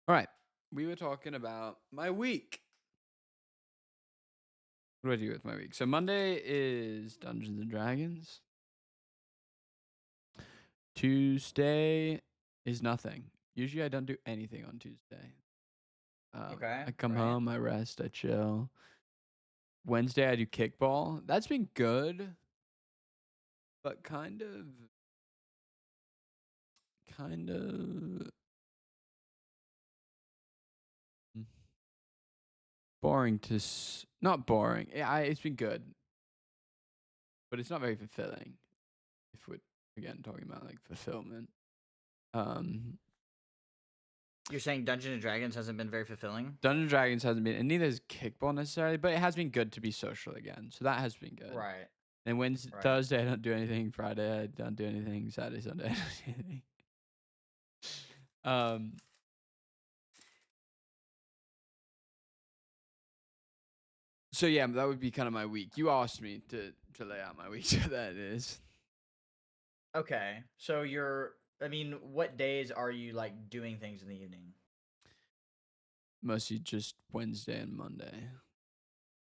All right. We were talking about my week. What do I do with my week? So Monday is Dungeons and Dragons. Tuesday is nothing. Usually I don't do anything on Tuesday. Okay, I come right. home, I rest, I chill. Wednesday I do kickball. That's been good, but kind of boring not boring. It's been good, but it's not very fulfilling. If we're again talking about like fulfillment. Um You're saying Dungeons and Dragons hasn't been very fulfilling? Dungeons and Dragons hasn't been, and neither is kickball necessarily, but it has been good to be social again. So that has been good. Right, And Wednesday, right. Thursday, I don't do anything. Friday, I don't do anything. Saturday, Sunday, I don't do anything. Um, so yeah, that would be kind of my week. You asked me to lay out my week, so that is Okay, so what days are you like doing things in the evening? mostly just Wednesday and Monday,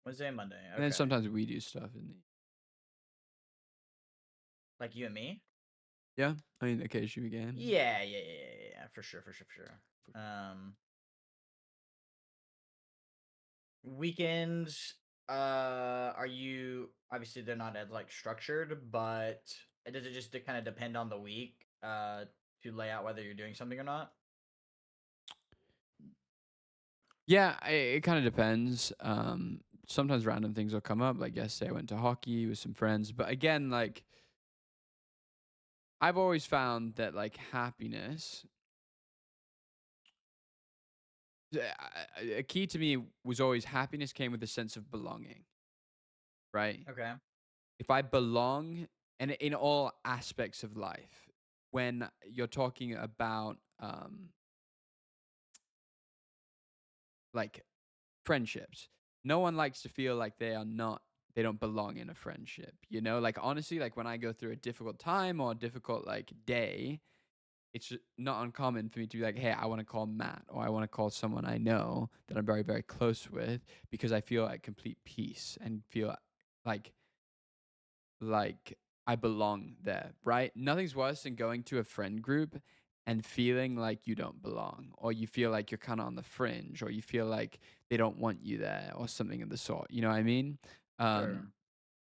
Wednesday and Monday. and then Okay, sometimes we do stuff in the like you and me. yeah. I mean, occasionally we game. Yeah, for sure, for sure, for sure. Weekends. Are you obviously they're not as like structured, but does it just kind of depend on the week? To lay out whether you're doing something or not. Yeah, it kind of depends. Sometimes random things will come up. Like yesterday, I went to hockey with some friends, but again, like I've always found that like happiness, a key to me was always happiness came with a sense of belonging, right? Okay. If I belong, and in all aspects of life, when you're talking about like friendships, no one likes to feel like they don't belong in a friendship, you know? Like honestly, like when I go through a difficult time or a difficult like day, it's not uncommon for me to be like, hey, I want to call Matt or I want to call someone I know that I'm very, very close with because I feel at complete peace and feel like like I belong there, right? Nothing's worse than going to a friend group and feeling like you don't belong or you feel like you're kind of on the fringe or you feel like they don't want you there or something of the sort. You know what I mean? Um, Sure.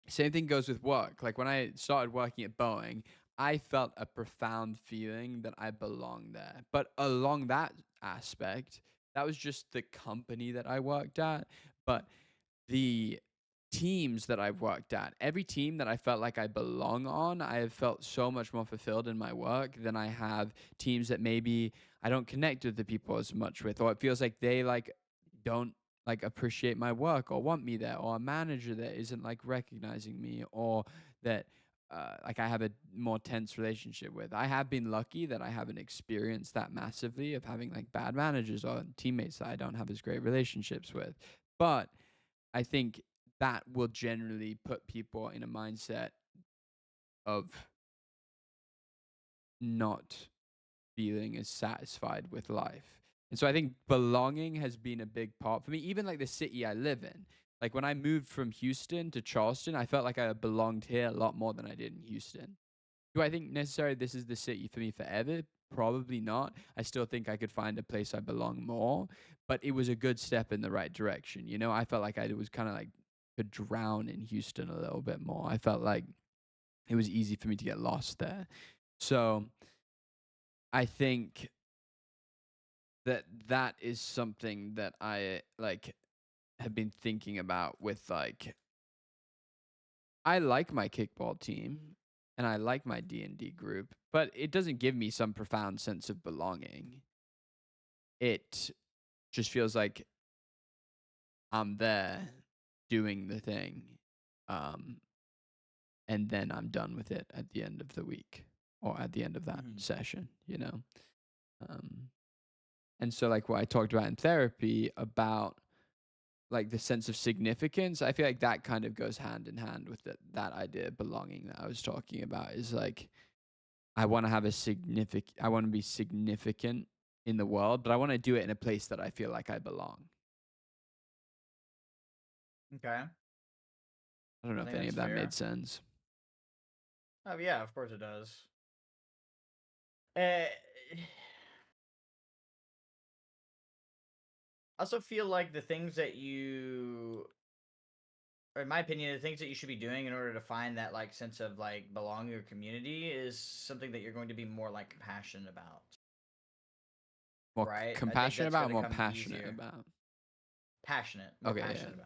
Same thing goes with work. Like when I started working at Boeing, I felt a profound feeling that I belong there. But along that aspect, that was just the company that I worked at. But the teams that I've worked at, every team that I felt like I belong on, I have felt so much more fulfilled in my work than I have teams that maybe I don't connect with the people as much with, or it feels like they like don't like appreciate my work or want me there, or a manager that isn't like recognizing me, or that like I have a more tense relationship with. I have been lucky that I haven't experienced that massively of having like bad managers or teammates that I don't have as great relationships with. But I think that will generally put people in a mindset of not feeling as satisfied with life. And so I think belonging has been a big part for me, even like the city I live in. Like when I moved from Houston to Charleston, I felt like I belonged here a lot more than I did in Houston. Do I think necessarily this is the city for me forever? Probably not. I still think I could find a place I belong more, but it was a good step in the right direction. You know, I felt like I was kind of like could drown in Houston a little bit more. I felt like it was easy for me to get lost there. So I think that that is something that I like have been thinking about with like I like my kickball team and I like my D&D group, but it doesn't give me some profound sense of belonging. It just feels like I'm there doing the thing. Um, and then I'm done with it at the end of the week or at the end of that Mhm. session, you know? Um, and so like what I talked about in therapy about like the sense of significance, I feel like that kind of goes hand in hand with that idea of belonging that I was talking about is like I want to be significant in the world, but I want to do it in a place that I feel like I belong. Okay. I don't know I if think any that's of that made fair. sense. Oh yeah, of course it does. Uh, I also feel like the things that you, or in my opinion, the things that you should be doing in order to find that like sense of like belonging or community is something that you're going to be more like passionate about, More right? I think compassionate that's about, going to more come passionate easier. about. Passionate, more Okay, yeah. passionate about.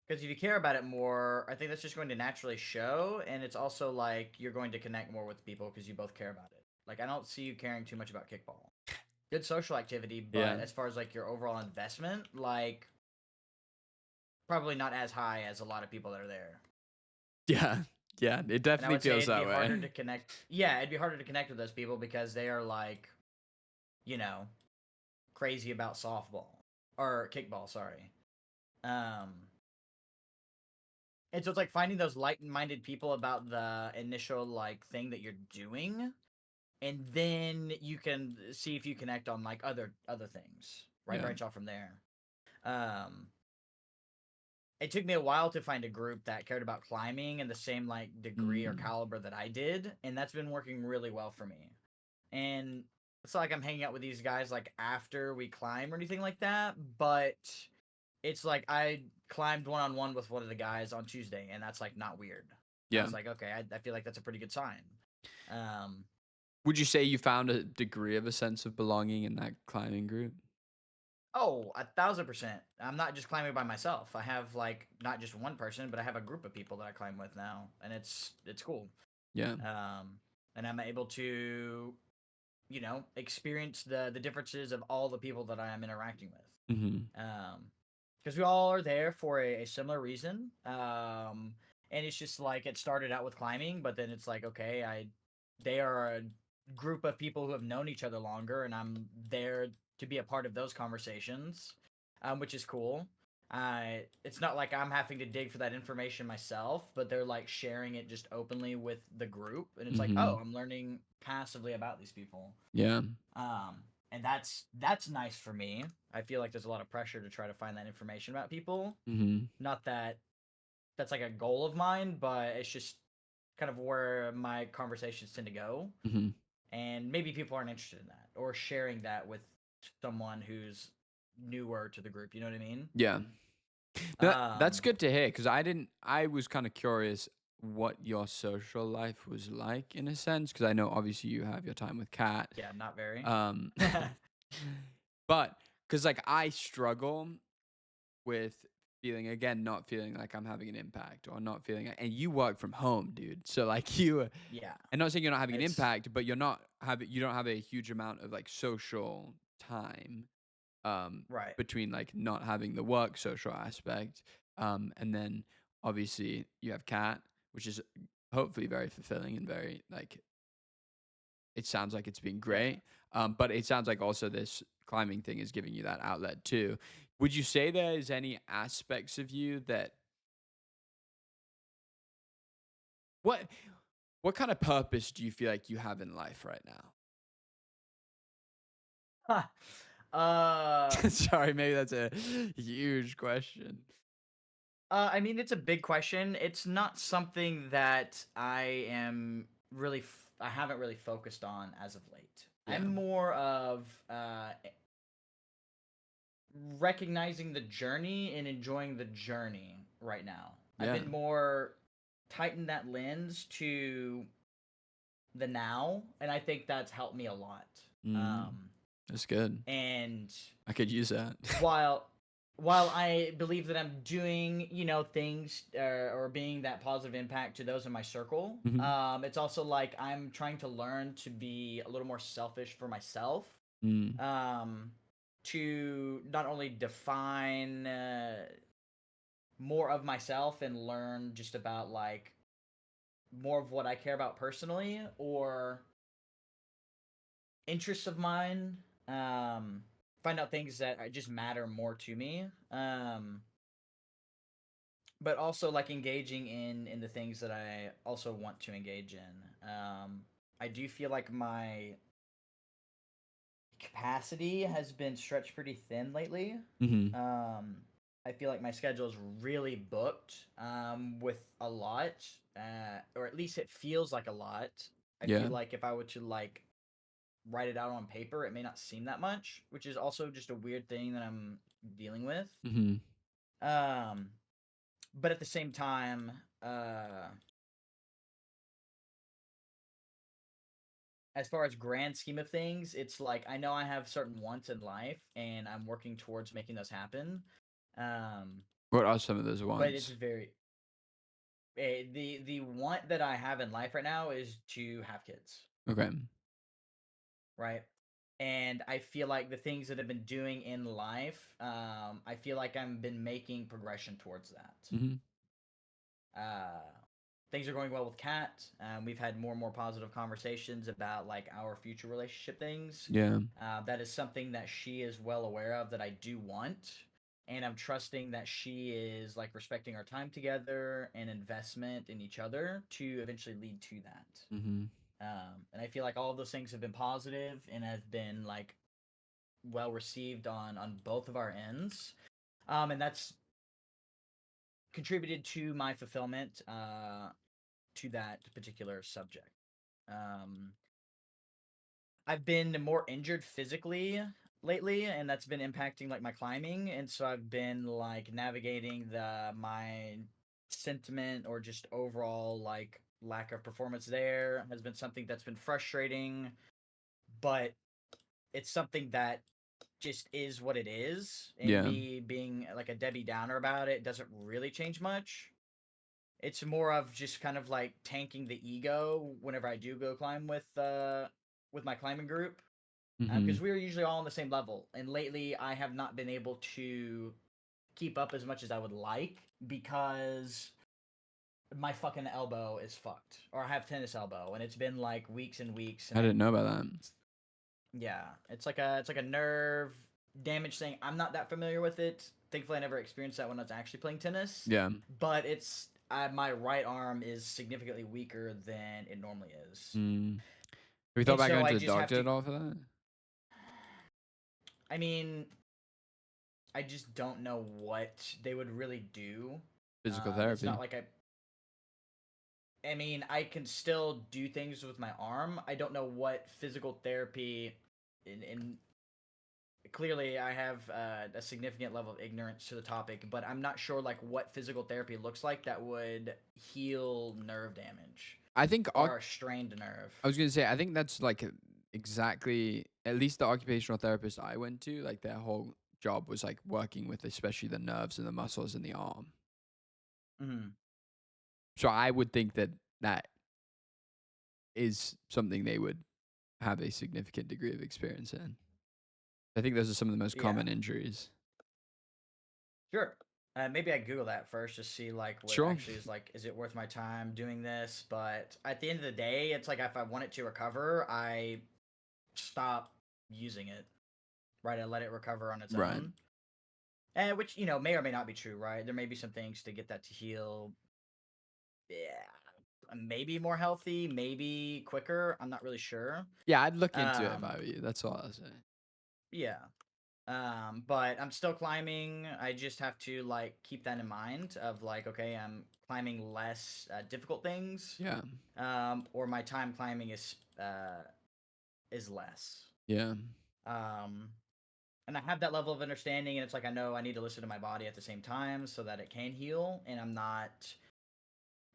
Because if you care about it more, I think that's just going to naturally show, and it's also like you're going to connect more with people because you both care about it. Like I don't see you caring too much about kickball. Good social activity, but Yeah. as far as like your overall investment, like probably not as high as a lot of people that are there. Yeah. Yeah. It And I definitely would say feels it'd be that harder way. to connect. Yeah, it'd be harder to connect with those people because they are like, you know, crazy about softball or kickball. Sorry. Um, and so it's like finding those light-minded people about the initial like thing that you're doing, and then you can see if you connect on like other things. Right, Yeah. branch off from there. Um, it took me a while to find a group that cared about climbing in the same like degree or Mm. caliber that I did, and that's been working really well for me. And it's not like I'm hanging out with these guys like after we climb or anything like that, but it's like I climbed one on one with one of the guys on Tuesday, and that's like not weird. I Yeah. was like, okay, I feel like that's a pretty good sign. Um, Would you say you found a degree of a sense of belonging in that climbing group? oh, 1,000%. I'm not just climbing by myself. I have like not just one person, but I have a group of people that I climb with now, and it's cool. Yeah. And I'm able to, experience the differences of all the people that I am interacting with. Hmm. Because we all are there for a similar reason. And it's just like it started out with climbing, but then it's like okay, they are a group of people who have known each other longer, and I'm there to be a part of those conversations, which is cool. It's not like I'm having to dig for that information myself, but they're like sharing it just openly with the group, and it's like, Hmm. oh, I'm learning passively about these people. Yeah. Um, and that's nice for me. I feel like there's a lot of pressure to try to find that information about people. Hmm. Not that that's like a goal of mine, but it's just kind of where my conversations tend to go. Hmm. And maybe people aren't interested in that or sharing that with someone who's newer to the group. You know what I mean? Yeah. That's Um, good to hear because I was kind of curious what your social life was like in a sense because I know obviously you have your time with Kat. yeah, not very. Um, but because like I struggle with feeling again, not feeling like I'm having an impact or not feeling, and you work from home, dude. So like you, Yeah, and not saying you're not having an it's impact, but you don't have a huge amount of like social time um, right. between like not having the work social aspect, and then obviously you have Cat, which is hopefully very fulfilling and very like it sounds like it's been Yeah. great. But it sounds like also this climbing thing is giving you that outlet too. Would you say there's any aspects of you that what what kind of purpose do you feel like you have in life right uh, now? Sorry, maybe that's a huge question. I mean, it's a big question. It's not something that I haven't really focused on as of late. Yeah. I'm more of recognizing the journey and enjoying the journey right now. I've Yeah. been more tighten that lens to the now, and I think that's helped me a lot. Mm, that's good. And I could use that. while while I believe that I'm doing, things or being that positive impact to those in my circle, Mhm. it's also like I'm trying to learn to be a little more selfish for myself, Mm, um, to not only define more of myself and learn just about like more of what I care about personally or interests of mine. Um, find out things that just matter more to me. But also like engaging in the things that I also want to engage in. I do feel like my capacity has been stretched pretty thin lately. Mm-hmm. I feel like my schedule is really booked with a lot, or at least it feels like a lot. I Yeah. feel like if I were to like write it out on paper, it may not seem that much, which is also just a weird thing that I'm dealing with. Mm-hmm. Um, but at the same time, as far as grand scheme of things, it's like I know I have certain wants in life, and I'm working towards making those happen. Um, What are some of those but it's ones? very the want that I have in life right now is to have kids, Okay. right? And I feel like the things that I've been doing in life, I feel like I've been making progression towards that. Mm-hmm. Uh, things are going well with Kat. We've had more and more positive conversations about like our future relationship things. Yeah. That is something that she is well aware of that I do want, and I'm trusting that she is like respecting our time together and investment in each other to eventually lead to that. Mm-hmm. And I feel like all of those things have been positive and have been like well received on both of our ends, and that's contributed to my fulfillment to that particular subject. Um, I've been more injured physically lately, and that's been impacting like my climbing, and so I've been like navigating the my sentiment or just overall like lack of performance there has been something that's been frustrating, but it's something that just is what it is, and Yeah. me being like a Debbie Downer about it doesn't really change much. It's more of just kind of like tanking the ego whenever I do go climb with my climbing group, Mm-hmm. because we are usually all on the same level. And lately, I have not been able to keep up as much as I would like because my fucking elbow is fucked, or I have tennis elbow, and it's been like weeks and weeks, I and didn't know about that. yeah, it's like a nerve damage thing. I'm not that familiar with it. Thankfully, I never experienced that when I was actually playing tennis. Yeah. But it's my right arm is significantly weaker than it normally is, Mm. Have you thought and about so going I to the just have doctor to. at all for that? I mean, I just don't know what they would really do. Physical It's therapy. not like I mean, I can still do things with my arm. I don't know what physical therapy in clearly I have a significant level of ignorance to the topic, but I'm not sure like what physical therapy looks like that would heal nerve damage I think or a strained nerve. I was gonna say I think that's like exactly at least the occupational therapist I went to, like their whole job was like working with especially the nerves and the muscles in the arm. Hmm. So I would think that that is something they would have a significant degree of experience in. I think those are some of the most Yeah, common injuries. sure. Maybe I Google that first to see like what Sure. actually is like. Is it worth my time doing this? But at the end of the day, it's like if I want it to recover, I stop using it. Right, I let it recover on its Right. own, and which may or may not be true. Right, there may be some things to get that to heal. Yeah, maybe more healthy, maybe quicker. I'm not really sure. Yeah, I'd look into it if I Um, were you. That's all I'll say. yeah. But I'm still climbing. I just have to like keep that in mind of like, okay, I'm climbing less difficult things, Yeah. or my time climbing is less. Yeah. Um, and I have that level of understanding, and it's like I know I need to listen to my body at the same time so that it can heal, and I'm not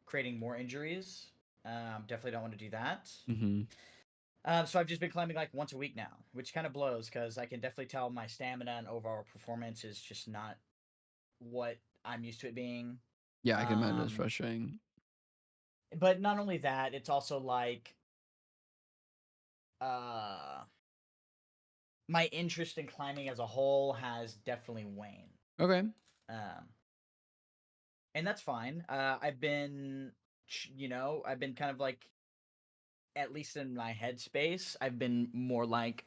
creating more injuries. Definitely don't want to do that. Mm-hmm. So I've just been climbing like once a week now, which kind of blows because I can definitely tell my stamina and overall performance is just not what I'm used to it being. Yeah, I can imagine it's Um, frustrating. but not only that, it's also like uh, my interest in climbing as a whole has definitely waned. Okay. Um, and that's fine. I've been, I've been kind of like, at least in my headspace, I've been more like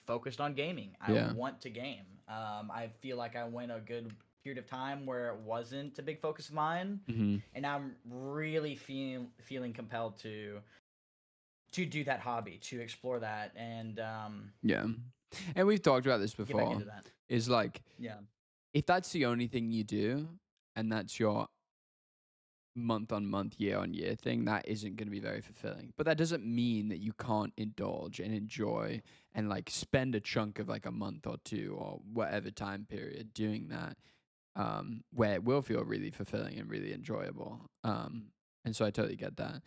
focused on gaming. I Yeah. want to game. I feel like I went a good period of time where it wasn't a big focus of mine, Mm-hmm. and I'm really feeling compelled to do that hobby, to explore that, and Yeah. And we've talked about this get back before. into that. Is like Yeah. if that's the only thing you do, and that's your month on month, year on year thing, that isn't going to be very fulfilling. But that doesn't mean that you can't indulge and enjoy and like spend a chunk of like a month or two or whatever time period doing that, where it will feel really fulfilling and really enjoyable. And so I totally get that,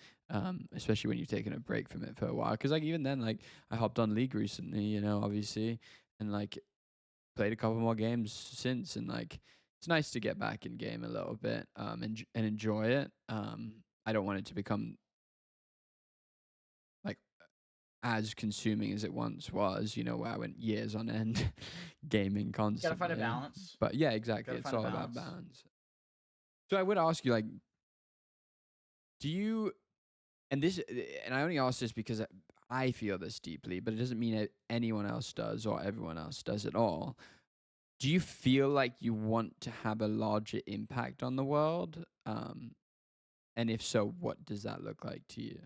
especially when you've taken a break from it for a while. Because like even then, like I hopped on League recently, obviously, and like played a couple more games since, and like it's nice to get back in game a little bit, and enjoy it. I don't want it to become like as consuming as it once was, where I went years on end gaming Gotta find a constantly. balance. But yeah, exactly. Gotta It's find a all about balance. balance. So I would ask you, like, do you, and this, and I only ask this because I feel this deeply, but it doesn't mean anyone else does or everyone else does at all. Do you feel like you want to have a larger impact on the world? And if so, what does that look like to you?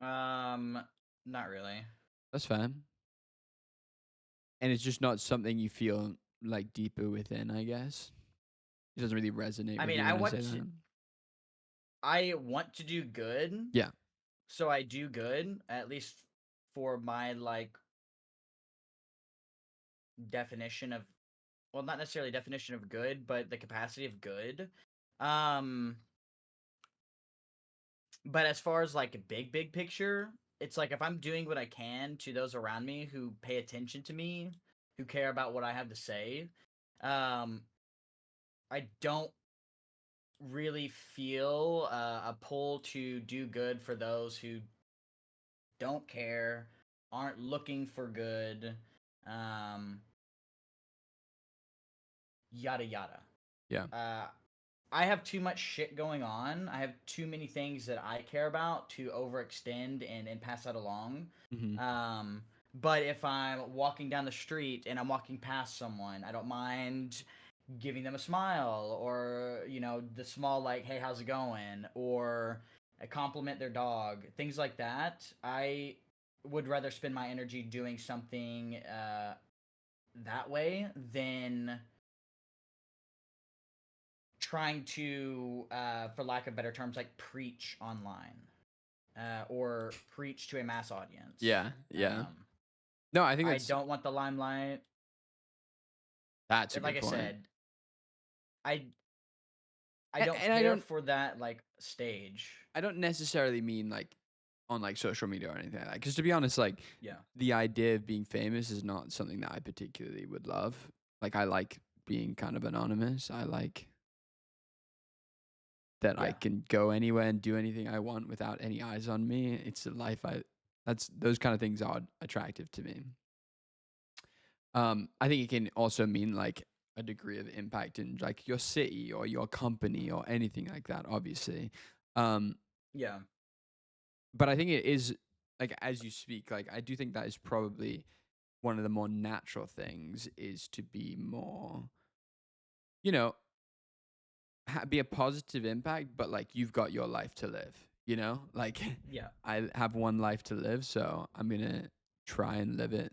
Not really. That's fine. And it's just not something you feel like deeper within, I guess. It doesn't really resonate I with mean, you when I say that. I want to do good. Yeah. So I do good, at least for my like definition of, well, not necessarily definition of good, but the capacity of good. Um but as far as like a big picture, it's like if I'm doing what I can to those around me who pay attention to me, who care about what I have to say, um I don't really feel a pull to do good for those who don't care, aren't looking for good, um, yada yada. Yeah. Uh, I have too much shit going on. I have too many things that I care about to overextend and pass that along. Mm-hmm. But if I'm walking down the street and I'm walking past someone, I don't mind giving them a smile or, the small, like, hey, how's it going? Or compliment their dog, things like that. I would rather spend my energy doing something that way than trying to, for lack of better terms, like preach online or preach to a mass audience. Yeah. Yeah. No, I think I that's don't want the limelight. that's a Like good I point. said, I I A- don't and I care don't for that like stage. I don't necessarily mean like on like social media or anything like that. Because to be honest, like Yeah. the idea of being famous is not something that I particularly would love. Like I like being kind of anonymous. I like that I Yeah. can go anywhere and do anything I want without any eyes on me. It's a life that's those kind of things are attractive to me. I think it can also mean like a degree of impact in like your city or your company or anything like that, obviously. Um, Yeah. but I think it is like as you speak, like I do think that is probably one of the more natural things is to be more, you know, be a positive impact, but like you've got your life to live, like Yeah. I have one life to live, so I'm gonna try and live it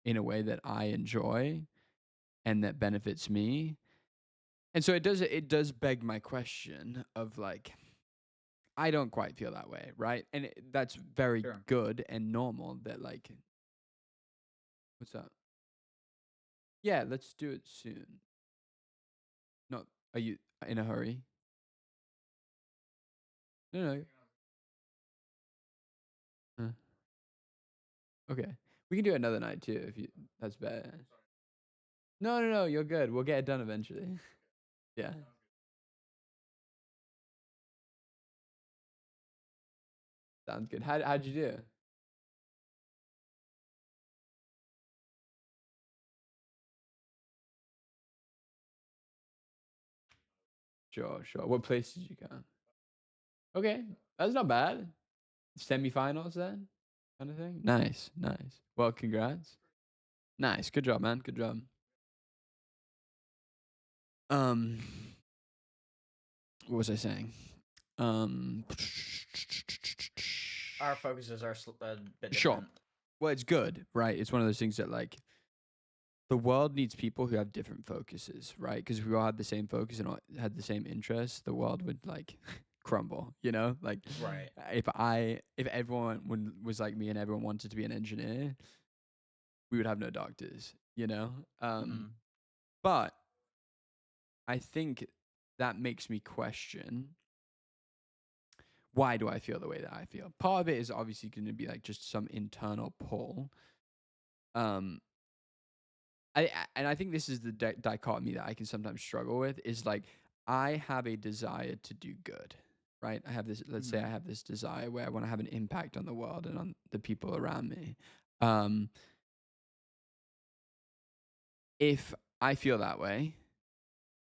in a way that I enjoy and that benefits me. And so it does beg my question of like I don't quite feel that way, right? And that's very Sure. good and normal that like what's up? Yeah, let's do it soon. Not are you in a hurry? No, no. Uh, okay. We can do it another night too if you that's better. No, no, no, you're good. We'll get it done eventually. Yeah. Sounds good. How'd you do? Sure, sure. What place did you go? Okay. That's not bad. Semifinals then? Kind of thing? Nice, nice. Well, congrats. Nice. Good job, man. Good job. Um what was I saying? Um our focuses are a bit Sure. different. Well, it's good, right? It's one of those things that like the world needs people who have different focuses, right? Because if we all had the same focus and all had the same interests, the world would like crumble, you know? Like Right. if everyone was like me and everyone wanted to be an engineer, we would have no doctors, you know? Hmm. But I think that makes me question, why do I feel the way that I feel? Part of it is obviously going to be like just some internal pull. Um, and I think this is the dichotomy that I can sometimes struggle with is like I have a desire to do good, right? I have this. Let's say I Hmm. have this desire where I want to have an impact on the world and on the people around me. Um, if I feel that way,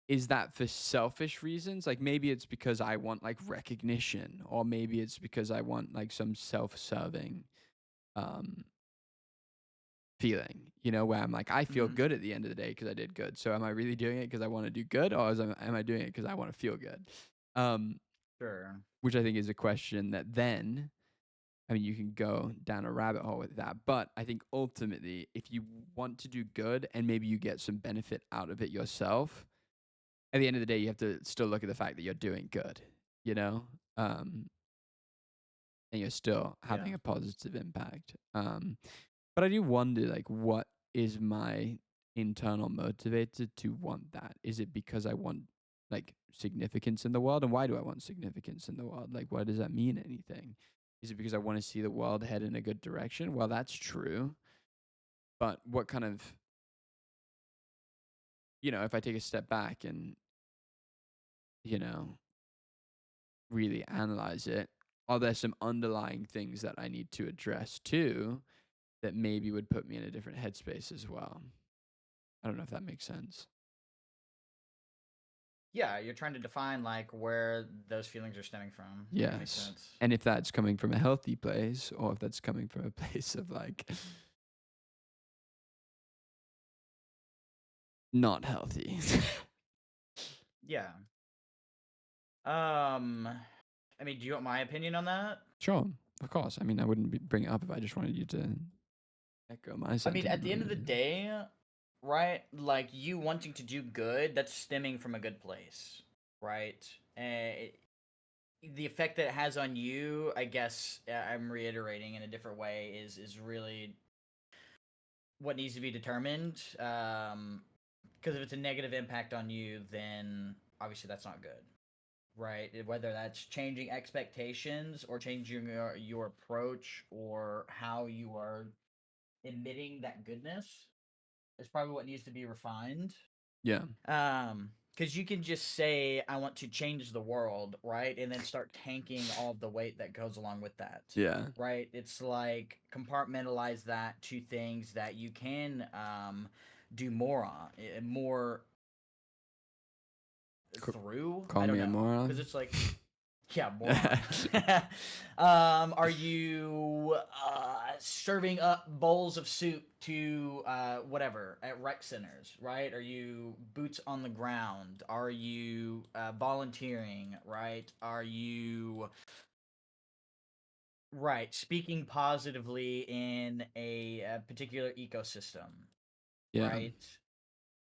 is that for selfish reasons? Like maybe it's because I want like recognition, or maybe it's because I want like some self-serving um feeling, you know, where I'm like, I feel Hmm. good at the end of the day because I did good. So am I really doing it because I want to do good, or am I doing it because I want to feel good? Um, Sure. which I think is a question that then, I mean, you can go down a rabbit hole with that. But I think ultimately, if you want to do good and maybe you get some benefit out of it yourself, at the end of the day, you have to still look at the fact that you're doing good, you know, um, and you're still Yeah. having a positive impact. But I do wonder, like, what is my internal motivator to want that? Is it because I want like significance in the world? And why do I want significance in the world? Like, why does that mean anything? Is it because I want to see the world head in a good direction? Well, that's true. But what kind of, if I take a step back and, you know, really analyze it, are there some underlying things that I need to address too that maybe would put me in a different headspace as well? I don't know if that makes sense. Yeah, you're trying to define like where those feelings are stemming from. Yeah, that makes Yes. sense. And if that's coming from a healthy place or if that's coming from a place of like not healthy. Yeah. Um, I mean, do you want my opinion on that? Sure, of course. I mean, I wouldn't bring it up if I just wanted you to echo my I mean, at sentiment the end of on the day, right? Like you wanting to do good, that's stemming from a good place, right? And the effect that it has on you, I guess I'm reiterating in a different way, is really what needs to be determined. Because if it's a negative impact on you, then obviously that's not good, right? Whether that's changing expectations or changing your approach or how you are emitting that goodness is probably what needs to be refined. Yeah. Because you can just say I want to change the world, right, and then start tanking all of the weight that goes along with that, Yeah. right? It's like compartmentalize that to things that you can do more on, more through. Call I don't me a know because moron. it's like, yeah, moron. Are you serving up bowls of soup to whatever at rec centers, right? Are you boots on the ground? Are you volunteering, right? Are you right speaking positively in a particular ecosystem, Yeah. right?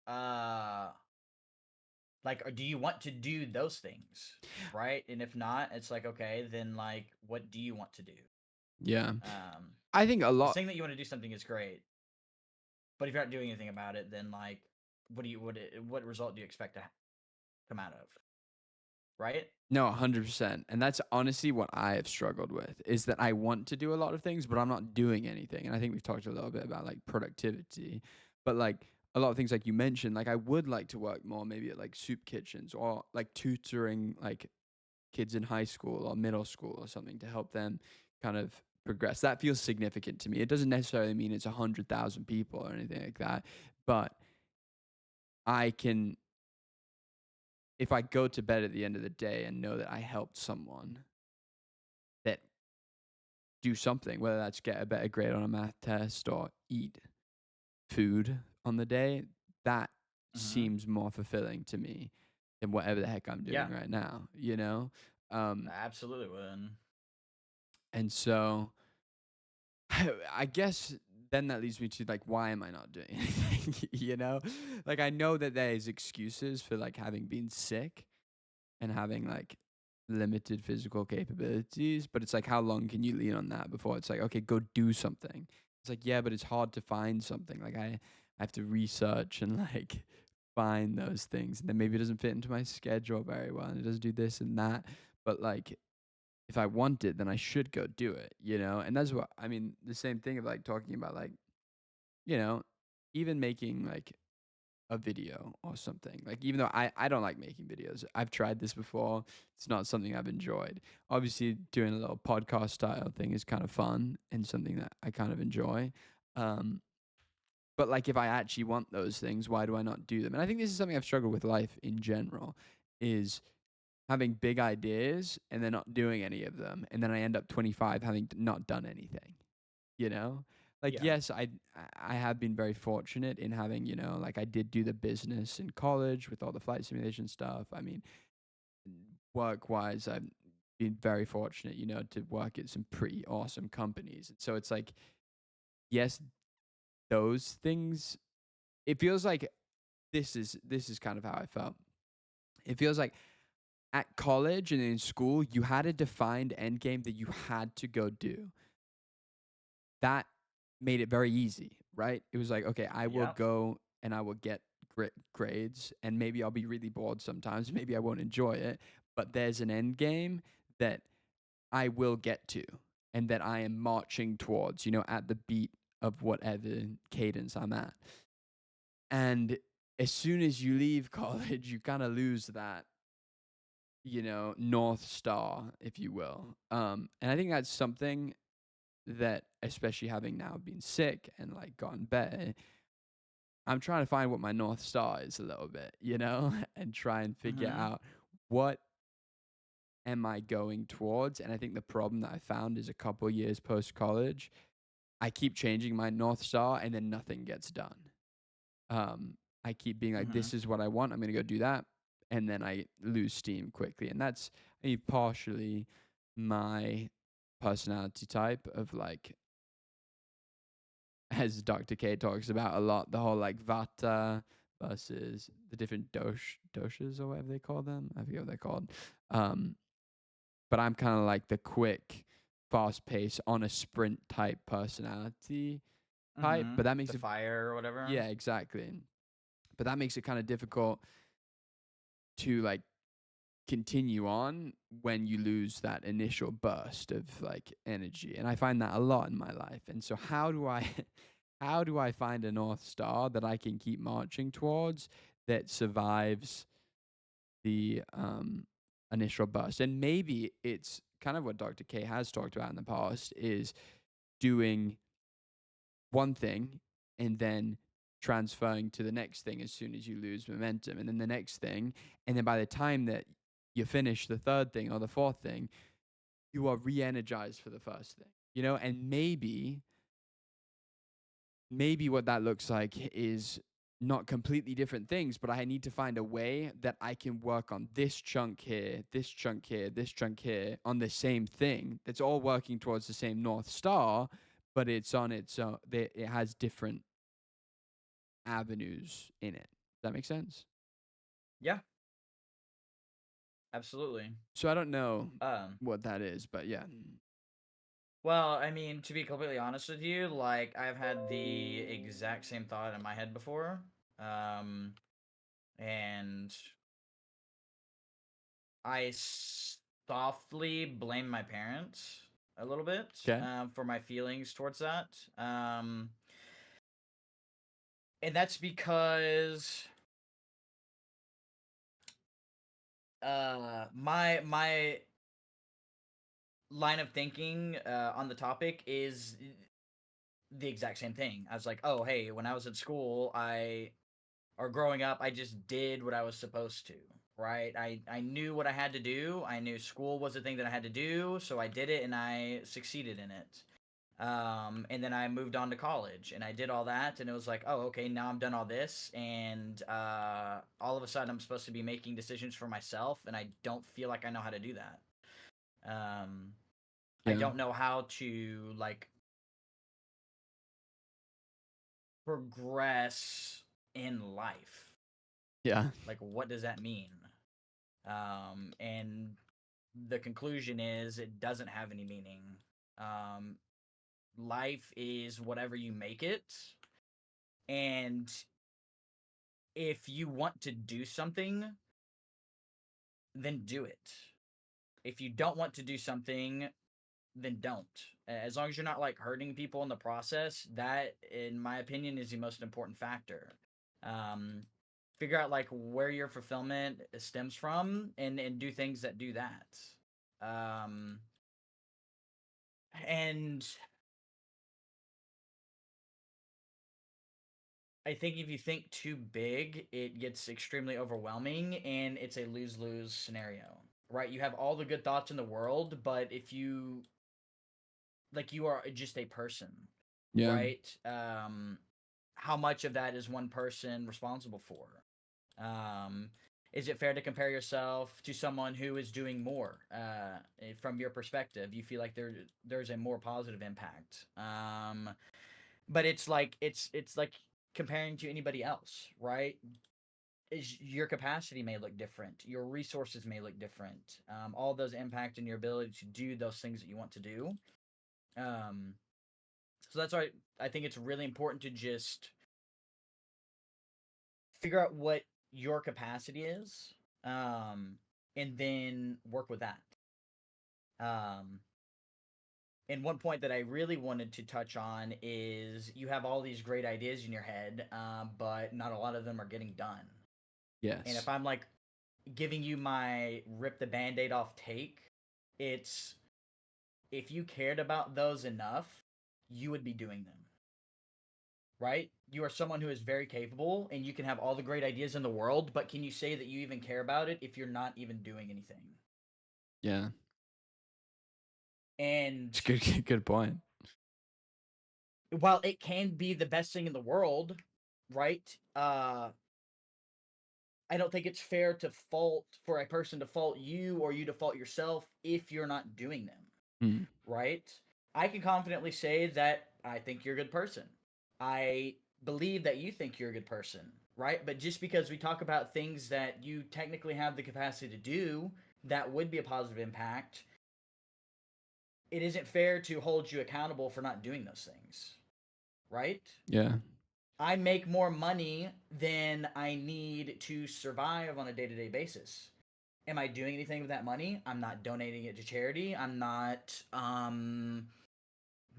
Uh, like, or do you want to do those things, right? And if not, it's like, okay, then like, what do you want to do? Yeah. Um, I think a because lot. saying that you want to do something is great, but if you're not doing anything about it, then like, what result do you expect to come out of, right? No, 100%. And that's honestly what I have struggled with is that I want to do a lot of things, but I'm not doing anything. And I think we've talked a little bit about like productivity, but like a lot of things like you mentioned, like I would like to work more maybe at like soup kitchens or like tutoring like kids in high school or middle school or something to help them kind of progress. That feels significant to me. It doesn't necessarily mean it's 100,000 people or anything like that, but I can, if I go to bed at the end of the day and know that I helped someone that do something, whether that's get a better grade on a math test or eat food on the day, that Mm-hmm. seems more fulfilling to me than whatever the heck I'm Yeah, doing right now, you know? Um, absolutely would. And so I guess then that leads me to like, why am I not doing anything? You know, like I know that there's excuses for like having been sick and having like limited physical capabilities, but it's like, how long can you lean on that before it's like, okay, go do something? It's like, yeah, but it's hard to find something. Like I have to research and like find those things, and then maybe it doesn't fit into my schedule very well, and it doesn't do this and that. But like if I want it, then I should go do it, you know? And that's what I mean, the same thing of like talking about like, you know, even making like a video or something. Like even though I don't like making videos. I've tried this before. It's not something I've enjoyed. Obviously doing a little podcast style thing is kind of fun and something that I kind of enjoy. Um but like if I actually want those things, why do I not do them? And I think this is something I've struggled with life in general is having big ideas and then not doing any of them, and then I end up 25 having not done anything, you know? Like Yeah. yes, I have been very fortunate in having, you know, like I did do the business in college with all the flight simulation stuff. I mean, work-wise, I've been very fortunate, you know, to work at some pretty awesome companies. So it's like yes, those things it feels like this is kind of how I felt. It feels like at college and in school, you had a defined end game that you had to go do. That made it very easy, right? It was like, okay, I will Yep. go and I will get grades, and maybe I'll be really bored sometimes. Maybe I won't enjoy it, but there's an end game that I will get to and that I am marching towards, you know, at the beat of whatever cadence I'm at. And as soon as you leave college, you kind of lose that, you know, North Star, if you will. And I think that's something that, especially having now been sick and like gotten better, I'm trying to find what my North Star is a little bit, you know, and try and figure Mm-hmm. out what am I going towards. And I think the problem that I found is a couple years post college, I keep changing my North Star and then nothing gets done. I keep being like, Mm-hmm. this is what I want. I'm going to go do that. And then I lose steam quickly. And that's partially my personality type of like, as Dr. K talks about a lot, the whole like vata versus the different doshas or whatever they call them. I forget what they're called. Um, but I'm kind of like the quick, fast pace on a sprint type personality type. Mm-hmm. But that makes The it, fire or whatever. yeah, exactly. But that makes it kind of difficult to like continue on when you lose that initial burst of like energy. And I find that a lot in my life. And so how do I how do I find a North Star that I can keep marching towards that survives the initial burst? And maybe it's kind of what Dr. K has talked about in the past is doing one thing and then transferring to the next thing as soon as you lose momentum, and then the next thing, and then by the time that you finish the third thing or the fourth thing, you are re-energized for the first thing, you know. And maybe what that looks like is not completely different things, but I need to find a way that I can work on this chunk here, this chunk here, this chunk here on the same thing that's all working towards the same North Star, but it's on its own. It has different avenues in it. Does that make sense? Yeah. Absolutely. So I don't know Um. what that is, but yeah. Well, I mean, to be completely honest with you, like I've had the exact same thought in my head before. Um. And I softly blame my parents a little bit Okay. for my feelings towards that. Um, and that's because my line of thinking on the topic is the exact same thing. I was like, oh hey, when I was at school, I or growing up, I just did what I was supposed to. Right? I knew what I had to do. I knew school was the thing that I had to do, so I did it and I succeeded in it. And then I moved on to college and I did all that and it was like, oh, okay, now I'm done all this and all of a sudden I'm supposed to be making decisions for myself and I don't feel like I know how to do that. Um, I Yeah. don't know how to like progress in life. Yeah. Like, what does that mean? And the conclusion is it doesn't have any meaning. Um, life is whatever you make it. And if you want to do something, then do it. If you don't want to do something, then don't. As long as you're not like hurting people in the process, that, in my opinion, is the most important factor. Um, figure out like where your fulfillment stems from, and do things that do that. Um, and I think if you think too big, it gets extremely overwhelming and it's a lose lose scenario, right? You have all the good thoughts in the world, but if you like, you are just a person, Yeah. right? How much of that is one person responsible for? Um, is it fair to compare yourself to someone who is doing more? From your perspective, you feel like there's a more positive impact. But it's like comparing to anybody else, right? Is your capacity may look different, your resources may look different. All those impact in your ability to do those things that you want to do. Um, so that's why I think it's really important to just figure out what your capacity is, um, and then work with that. Um, and one point that I really wanted to touch on is you have all these great ideas in your head, but not a lot of them are getting done. And if Yes. I'm like giving you my rip the band aid off take, it's if you cared about those enough, you would be doing them. Right? You are someone who is very capable and you can have all the great ideas in the world, but can you say that you even care about it if you're not even doing anything? Yeah. And It's good. Good point. while it can be the best thing in the world, right? I don't think it's fair to fault for a person to fault you or you to fault yourself if you're not doing them, Mm. right? I can confidently say that I think you're a good person. I believe that you think you're a good person, right? But just because we talk about things that you technically have the capacity to do that would be a positive impact, it isn't fair to hold you accountable for not doing those things, right? Yeah. I make more money than I need to survive on a day to day basis. Am I doing anything with that money? I'm not donating it to charity. I'm not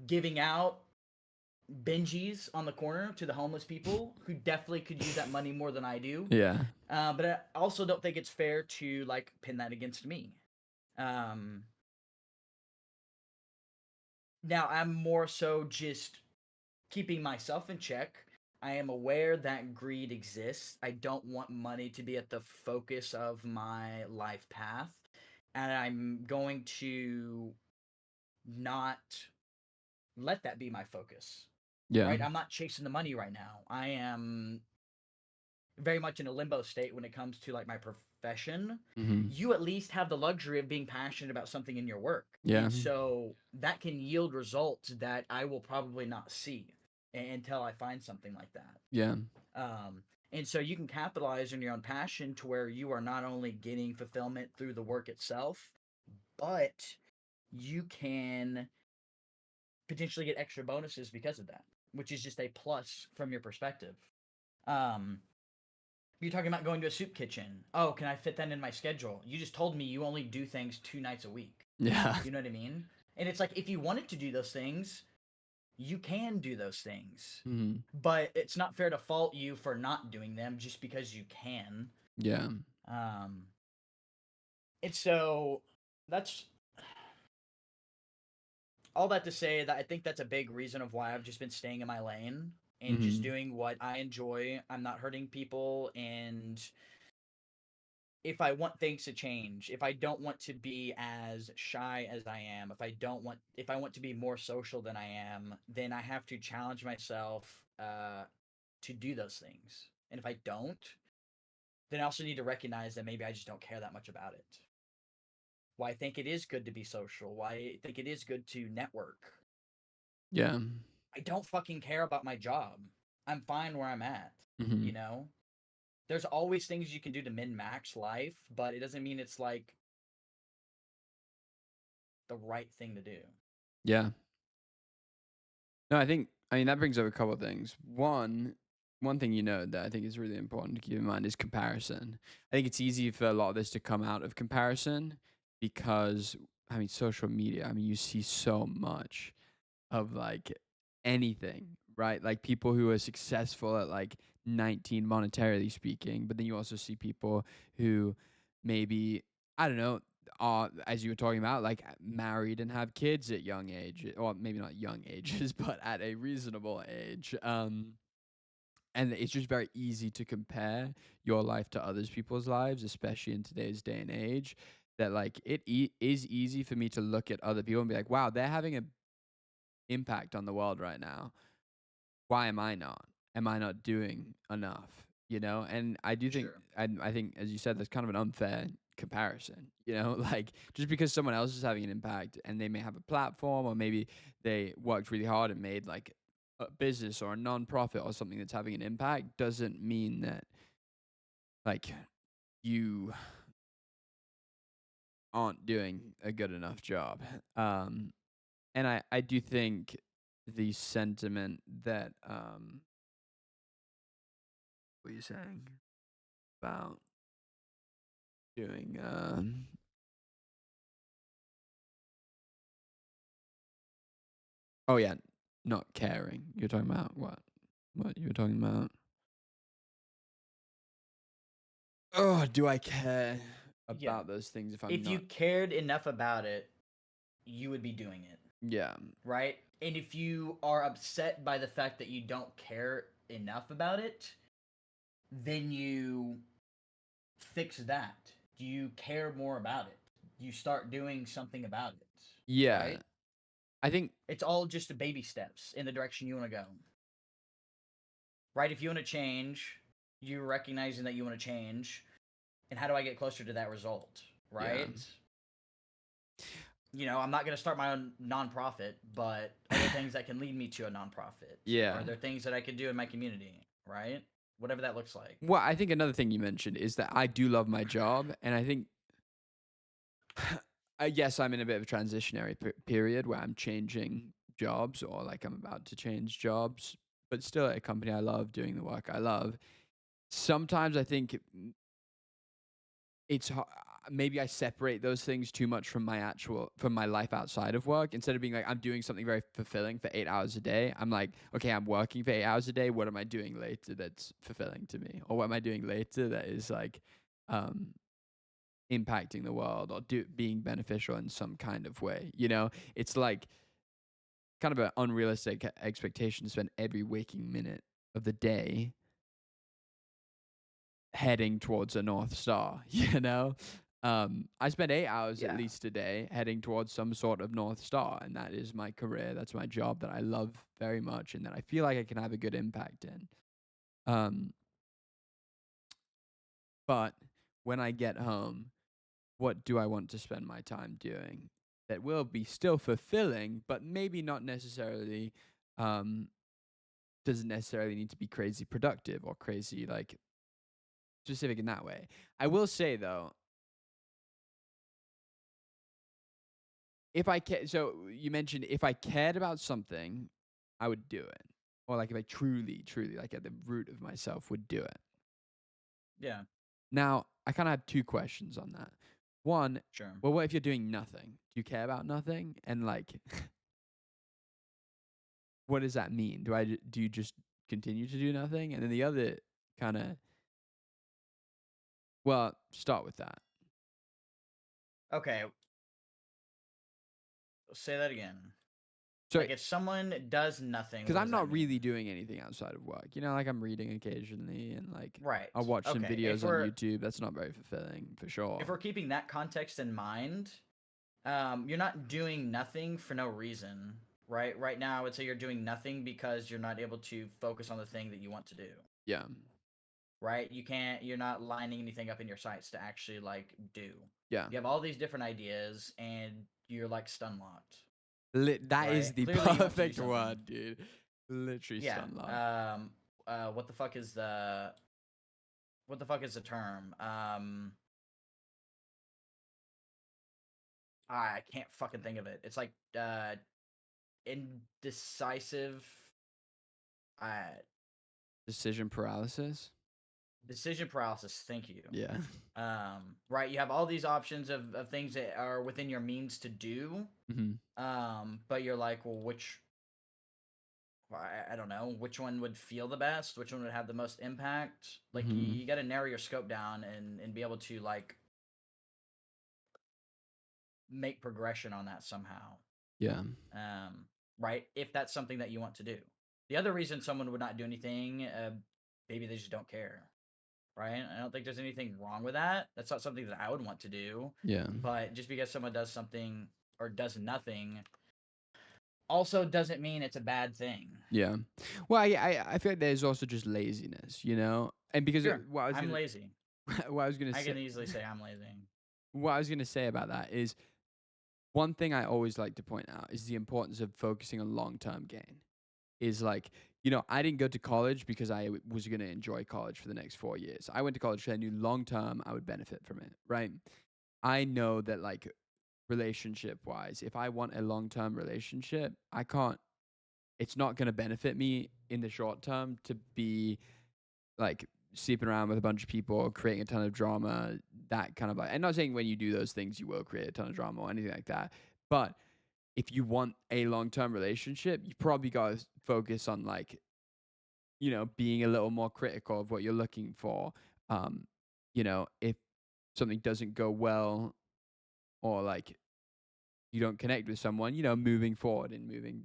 giving out Benjis on the corner to the homeless people who definitely could use that money more than I do. Yeah. But I also don't think it's fair to like pin that against me. Um, now I'm more so just keeping myself in check. I am aware that greed exists. I don't want money to be at the focus of my life path. And I'm going to not let that be my focus. Yeah. Right? I'm not chasing the money right now. I am very much in a limbo state when it comes to like my profession. Mm-hmm. You at least have the luxury of being passionate about something in your work. Yeah. And so that can yield results that I will probably not see until I find something like that. Yeah. And so you can capitalize on your own passion to where you are not only getting fulfillment through the work itself, but you can potentially get extra bonuses because of that, which is just a plus from your perspective. Um, you're talking about going to a soup kitchen. Oh, can I fit that in my schedule? You just told me you only do things 2 nights a week. Yeah. You know what I mean? And it's like if you wanted to do those things, you can do those things. Mm-hmm. But it's not fair to fault you for not doing them just because you can. Yeah. Um, and so that's all that to say that I think that's a big reason of why I've just been staying in my lane and just Mm-hmm. doing what I enjoy. I'm not hurting people, and if I want things to change, if I don't want to be as shy as I am, if I want to be more social than I am, then I have to challenge myself to do those things. And if I don't, then I also need to recognize that maybe I just don't care that much about it. why I think it is good to be social, why I think it is good to network. Yeah. I don't fucking care about my job. I'm fine where I'm at, Hmm. you know? There's always things you can do to min max life, but it doesn't mean it's like the right thing to do. Yeah. No, I mean that brings up a couple of things. One thing that I think is really important to keep in mind is comparison. I think it's easy for a lot of this to come out of comparison because I mean social media, I mean you see so much of like anything, right? Like people who are successful at like 19 monetarily speaking, but then you also see people who maybe, I don't know, are, as you were talking about, like married and have kids at young age, or maybe not young ages, but at a reasonable age. And it's just very easy to compare your life to others people's lives, especially in today's day and age. That like is easy for me to look at other people and be like, wow, they're having a impact on the world right now. Why am I not? Am I not doing enough? You know, and I do think, Sure. I think, as you said, that's kind of an unfair comparison. You know, like just because someone else is having an impact and they may have a platform, or maybe they worked really hard and made like a business or a non-profit or something that's having an impact, doesn't mean that like you aren't doing a good enough job. Um, and I do think the sentiment that what are you saying about doing oh yeah, not caring. You're talking about what you were talking about? Oh, do I care Yeah. about those things if I'm If you not? cared enough about it, you would be doing it, Yeah. right? And if you are upset by the fact that you don't care enough about it, then you fix that. You care more about it. You start doing something about it, Yeah. right? I think It's all just baby steps in the direction you want to go, right? If you want to change, you recognizing that you want to change, and how do I get closer to that result, yeah. right? I'm not going to start my own nonprofit, but are there things that can lead me to a nonprofit? Yeah. Are there things that I could do in my community, right? Whatever that looks like. Well, I think another thing you mentioned is that I do love my job, and I think yes, I'm in a bit of a transitionary period where I'm changing jobs, or like I'm about to change jobs, but still at a company I love, doing the work I love. Sometimes I think it's maybe I separate those things too much from my life outside of work. Instead of being like I'm doing something very fulfilling for 8 hours a day, I'm like, okay, I'm working for 8 hours a day. What am I doing later that's fulfilling to me, or what am I doing later that is like um impacting the world, or being beneficial in some kind of way? It's like kind of an unrealistic expectation to spend every waking minute of the day heading towards a North Star, you know? I spend 8 hours at Yeah. least a day heading towards some sort of North Star, and that is my career. That's my job that I love very much and that I feel like I can have a good impact in. Um, but when I get home, what do I want to spend my time doing that will be still fulfilling, but maybe not necessarily, um, doesn't necessarily need to be crazy productive or crazy, like, specific in that way. I will say, though, if I so you mentioned if I cared about something, I would do it. Or like if I truly, truly, like at the root of myself, would do it. Yeah. Now, I kind of have two questions on that. One, Sure. well, what if you're doing nothing? Do you care about nothing? And like, what does that mean? Do you just continue to do nothing? And then the other kind of, well, start with that. Okay. Say that again. So, Like if someone does nothing, because what I'm does that not really mean? doing anything outside of work. Like I'm reading occasionally and like Right. I'll watch some Okay. If videos on we're YouTube. That's not very fulfilling for if sure. we're keeping that context in mind, you're not doing nothing for no reason, right? Right now, I would say you're doing nothing because you're not able to focus on the thing that you want to do, Yeah. right? You're not lining anything up in your sights to actually like do. Yeah. You have all these different ideas and you're like stun locked, That is right? the Clearly you want to do perfect something. word, dude. Literally Yeah. stun lock. What the fuck is the term? I can't fucking think of it. It's like indecisive uh Decision paralysis. decision paralysis. Thank you. Yeah. Right, you have all these options of things that are within your means to do. Hmm. But you're like, well, I don't know, which one would feel the best, which one would have the most impact. Like Hmm. you got to narrow your scope down and be able to like make progression on that somehow. Yeah. Right, if that's something that you want to do. The other reason someone would not do anything, maybe they just don't care. Right, I don't think there's anything wrong with that. That's not something that I would want to do. Yeah. But just because someone does something or does nothing also doesn't mean it's a bad thing. Yeah. Well, I feel like there's also just laziness, you know, and because Sure, what I was I'm gonna lazy. what I was gonna I say can easily say I'm lazy. what I was gonna say about that is one thing I always like to point out is the importance of focusing on long term gain. Is like, you know, I didn't go to college because was going to enjoy college for the next 4 years. I went to college because I knew long term I would benefit from it, right? I know that, like, relationship wise, if I want a long term relationship, I can't, it's not going to benefit me in the short term to be like sleeping around with a bunch of people, creating a ton of drama, that kind of like, I'm not saying when you do those things, you will create a ton of drama or anything like that. But if you want a long term relationship, you probably got to focus on, like, you know, being a little more critical of what you're looking for. Um, you know, if something doesn't go well or like you don't connect with someone, you know, moving forward and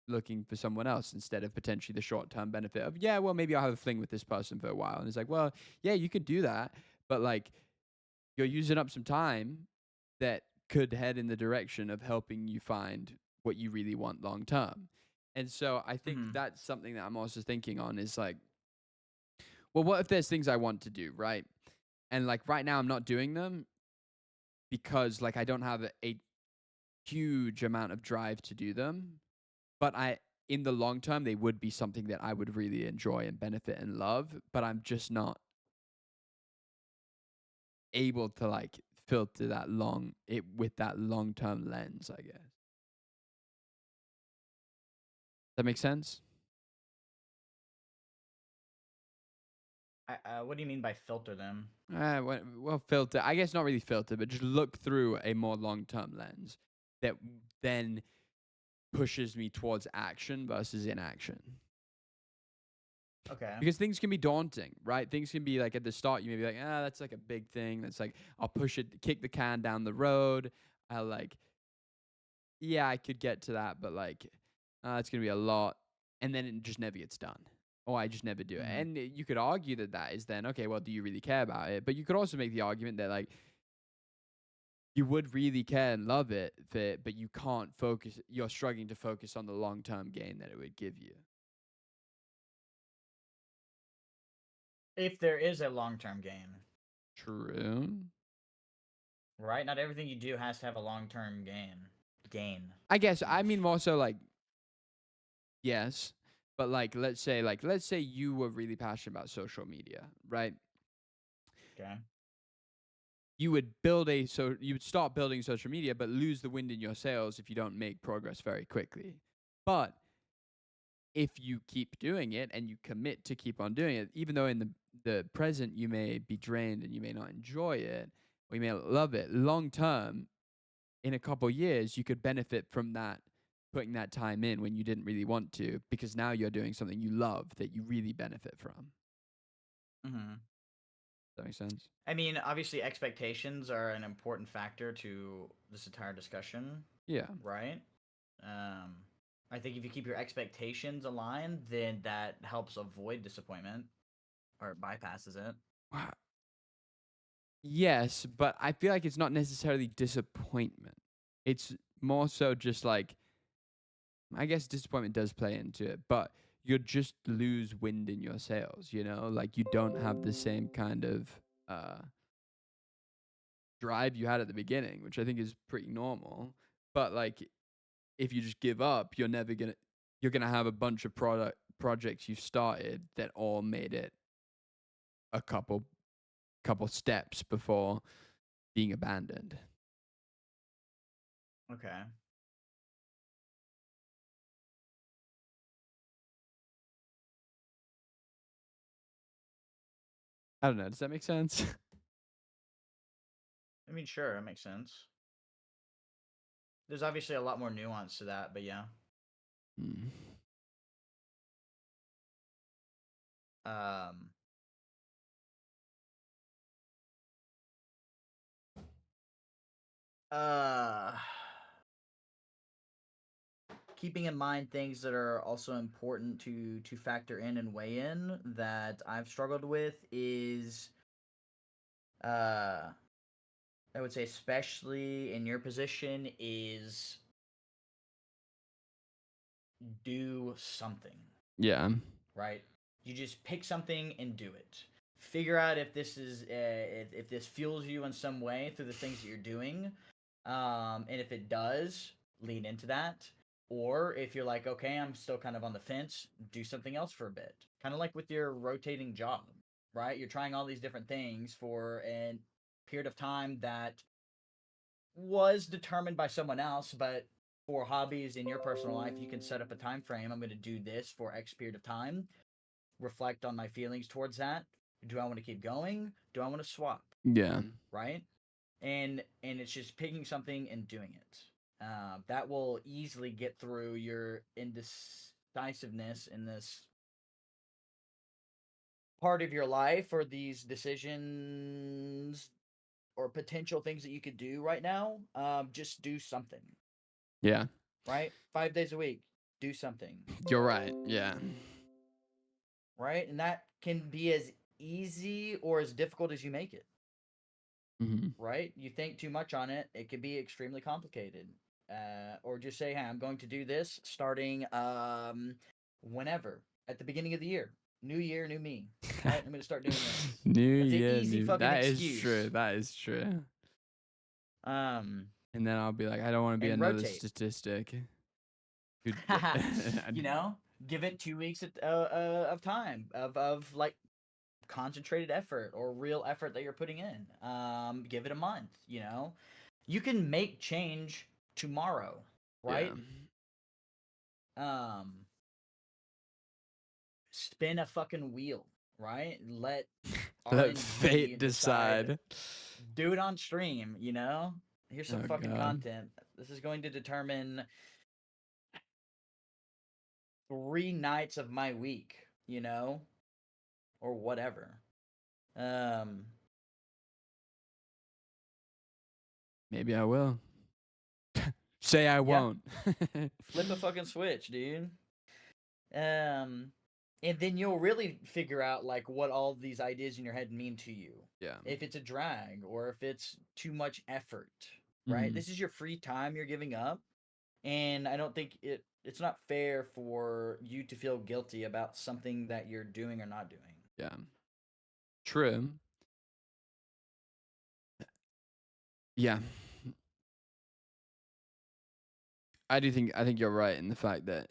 looking for someone else instead of potentially the short term benefit of, yeah, well, maybe I'll have a fling with this person for a while. And it's like, well, yeah, you could do that, but like you're using up some time that could head in the direction of helping you find what you really want long term. And so I think Hmm. that's something that I'm also thinking on is like, well, what if there's things I want to do, right? And like right now I'm not doing them because like I don't have a huge amount of drive to do them, but in the long term they would be something that I would really enjoy and benefit and love, but I'm just not able to like filter it with that long term lens, I guess. That makes sense? What do you mean by filter them? Well, filter. I guess not really filter, but just look through a more long-term lens that then pushes me towards action versus inaction. Okay. Because things can be daunting, right? Things can be like at the start, you may be like, that's like a big thing. That's like, I'll push it, kick the can down the road. I'll like, yeah, I could get to that, but like, it's going to be a lot. And then it just never gets done. Or I just never do it. Hmm. And you could argue that that is then, okay, well, do you really care about it? But you could also make the argument that like, you would really care and love it, but you can't focus. You're struggling to focus on the long term gain that it would give you. If there is a long term gain, True. right? Not everything you do has to have a long term gain. Gain. I guess I Jeez. mean more so like yes, but like let's say you were really passionate about social media, right? Okay. You would start building social media, but lose the wind in your sails if you don't make progress very quickly. But if you keep doing it and you commit to keep on doing it, even though in the present you may be drained and you may not enjoy it or you may not love it, long term, in a couple years, you could benefit from that, putting that time in when you didn't really want to, because now you're doing something you love that you really benefit from. Hmm. Does that make sense? I mean, obviously, expectations are an important factor to this entire discussion, Yeah. right? Um, I think if you keep your expectations aligned, then that helps avoid disappointment or it bypasses it. Wow. Yes, but I feel like it's not necessarily disappointment. It's more so just like, I guess disappointment does play into it, but you'll just lose wind in your sails, you know? Like you don't have the same kind of uh drive you had at the beginning, which I think is pretty normal. But like if you just give up, you're gonna have a bunch of product projects you've started that all made it a couple steps before being abandoned. Okay. I don't know. Does that make sense? I mean, sure, it makes sense. There's obviously a lot more nuance to that, but yeah. Hmm. Um, uh, keeping in mind things that are also important to factor in and weigh in that I've struggled with is I would say especially in your position is do something, Yeah. right? You just pick something and do it. Figure out if this is if this fuels you in some way through the things that you're doing, and if it does, lean into that. Or if you're like, okay, I'm still kind of on the fence, do something else for a bit. Kind of like with your rotating job, right? You're trying all these different things for a period of time that was determined by someone else, but for hobbies in your personal life, you can set up a time frame. I'm going to do this for X period of time. Reflect on my feelings towards that. Do I want to keep going? Do I want to swap? Yeah. Right? And it's just picking something and doing it. That will easily get through your indecisiveness in this part of your life or these decisions or potential things that you could do right now. Just do something. Yeah. Right? 5 days a week, do something. You're right. Yeah. Right? And that can be as easy or as difficult as you make it. Hmm. Right? You think too much on it, it can be extremely complicated. Or just say, hey, I'm going to do this starting whenever at the beginning of the year. New year, new me. Right? I'm going to start doing this. New That's an year, easy new. fucking That is excuse. true. That is true. Um, And then I'll be like, I don't want to be and another rotate. statistic. You know, give it 2 weeks of time of like concentrated effort or real effort that you're putting in. Give it a month. You know, you can make change tomorrow, Yeah. right? Um, spin a fucking wheel, right? Let Let RNG fate decide. decide. Do it on stream. You know, here's some Oh fucking god. content. This is going to determine 3 nights of my week. You know, or whatever. Um, Maybe I will. Say I yeah, won't. flip a fucking switch, dude. Um, and then you'll really figure out like what all these ideas in your head mean to you. Yeah. If it's a drag or if it's too much effort, right? Mhm. This is your free time you're giving up, and I don't think it's not fair for you to feel guilty about something that you're doing or not doing. Yeah. True. Yeah. I think you're right in the fact that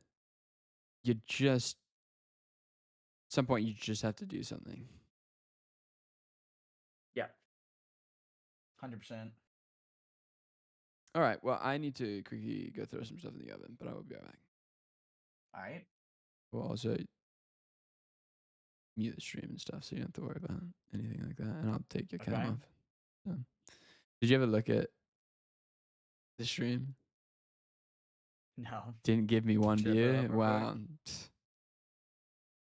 you just at some point you just have to do something. Yeah, 100%. All right. Well, I need to quickly go throw some stuff in the oven, but I will be right back. All right. We'll also mute the stream and stuff, so you don't have to worry about anything like that. And I'll take your cam Okay. off. So, did you ever look at the stream? No. Didn't give me one Should I throw it view. up real quick? Wow.